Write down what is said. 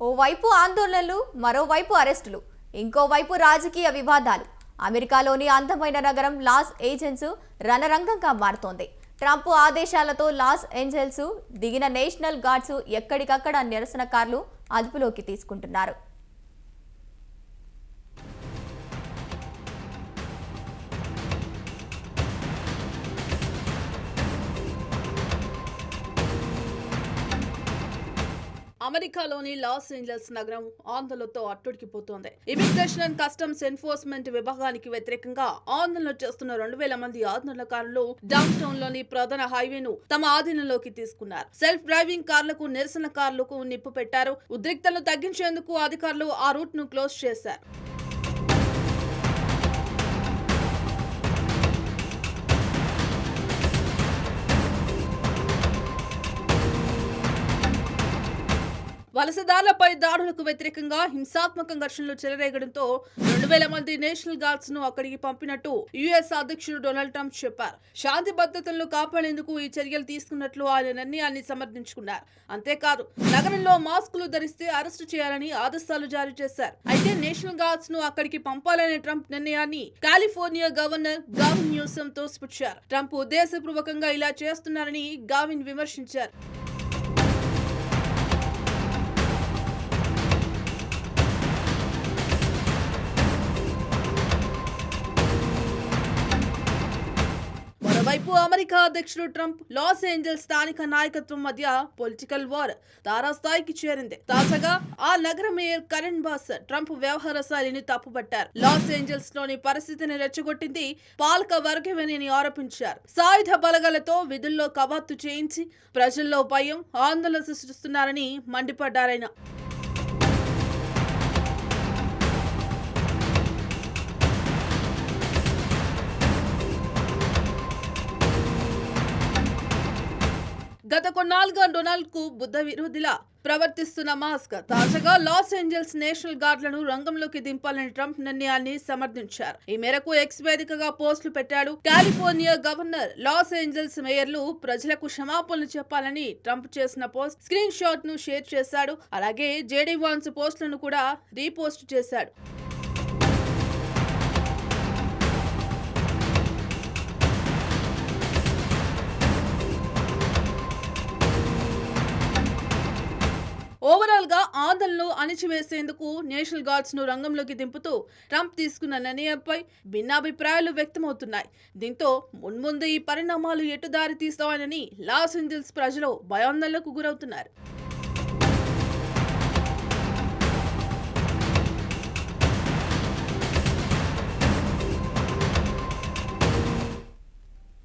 ఓవైపు ఆందోళనలు, మరోవైపు అరెస్టులు, ఇంకోవైపు రాజకీయ వివాదాలు. అమెరికాలోని అందమైన నగరం లాస్ ఏంజెల్స్ రణరంగంగా మారుతోంది. ట్రంప్ ఆదేశాలతో లాస్ ఏంజెల్స్ దిగిన నేషనల్ గార్డ్స్ ఎక్కడికక్కడ నిరసనకారులు అదుపులోకి తీసుకుంటున్నారు. అమెరికాలోని లాస్ ఏంజల్స్ నగరం ఆందోళనతో అట్టుడికిపోతోంది. ఇమిగ్రేషన్ అండ్ కస్టమ్స్ ఎన్ఫోర్స్మెంట్ విభాగానికి వ్యతిరేకంగా ఆందోళన చేస్తున్న 2000 మంది ఆందోళనకారులు డౌన్ టౌన్ లోని ప్రధాన హైవేను తమ ఆధీనంలోకి తీసుకున్నారు. సెల్ఫ్ డ్రైవింగ్ కార్లకు నిరసనకారులకు నిప్పు పెట్టారు. ఉద్రిక్తలను తగ్గించేందుకు అధికారులు ఆ రూట్ ను క్లోజ్ చేశారు. వలసదారులపై దాడులకు వ్యతిరేకంగా హింసాత్మక ఘర్షణలు చెలరేగడంతో 2000 మంది నేషనల్ గార్డ్స్ ను అక్కడికి పంపినట్టు యుఎస్ అధ్యక్షుడు డొనాల్డ్ ట్రంప్ చెప్పారు. శాంతి భద్రతలను కాపాడేందుకు ఈ చర్యలు తీసుకున్నట్లు ఆయన నిర్ణయాన్ని సమర్థించుకున్నారు. అంతేకాదు, నగరంలో మాస్కులు ధరిస్తే అరెస్టు చేయాలని ఆదేశాలు జారీ చేశారు. అయితే నేషనల్ గార్డ్స్ ను అక్కడికి పంపాలనే ట్రంప్ నిర్ణయాన్ని కాలిఫోర్నియా గవర్నర్ గావిన్ న్యూసం తోసిపుచ్చారు. ట్రంప్ ఉద్దేశపూర్వకంగా ఇలా చేస్తున్నారని గావిన్ విమర్శించారు. మరోవైపు అమెరికా అధ్యక్షుడు ట్రంప్ లాస్ ఏంజల్స్ స్థానిక నాయకత్వం మధ్య పొలిటికల్ వార్ తారాస్థాయికి చేరింది. తాజాగా ఆ నగర మేయర్ కరెన్ బాస్ ట్రంప్ వ్యవహార శైలిని తప్పుపట్టారు. లాస్ ఏంజల్స్ లోని పరిస్థితిని రెచ్చగొట్టింది పాలక వర్గమేనని ఆరోపించారు. సాయుధ బలగాలతో విధుల్లో కవాతు చేయించి ప్రజల్లో భయం, ఆందోళన సృష్టిస్తున్నారని మండిపడ్డారాయన. గత కొన్నాళ్ళుగా డొనాల్డ్ కు బుద్ధ విరోధిలా ప్రవర్తిస్తున్న మాస్క్ తాజాగా లాస్ ఏంజల్స్ నేషనల్ గార్డులను రంగంలోకి దింపాలని ట్రంప్ నిర్ణయాన్ని సమర్థించారు. ఈ మేరకు ఎక్స్ వేదికగా పోస్టులు పెట్టాడు. కాలిఫోర్నియా గవర్నర్, లాస్ ఏంజల్స్ మేయర్లు ప్రజలకు క్షమాపణలు చెప్పాలని ట్రంప్ చేసిన పోస్ట్ స్క్రీన్ షాట్ ను షేర్ చేశాడు. అలాగే జేడీ వాన్స్ పోస్టులను కూడా రీపోస్ట్ చేశాడు. ఓవరాల్ గా ఆందోళనలు అణిచివేసేందుకు నేషనల్ గార్డ్స్ ను రంగంలోకి దింపుతూ ట్రంప్ తీసుకున్న నిర్ణయంపై భిన్నాభిప్రాయాలు వ్యక్తమవుతున్నాయి. దీంతో మున్ముందు ఈ పరిణామాలు ఎటు దారి తీస్తాయని లాస్ ఏంజల్స్ ప్రజలు భయాందోళనకు గురవుతున్నారు.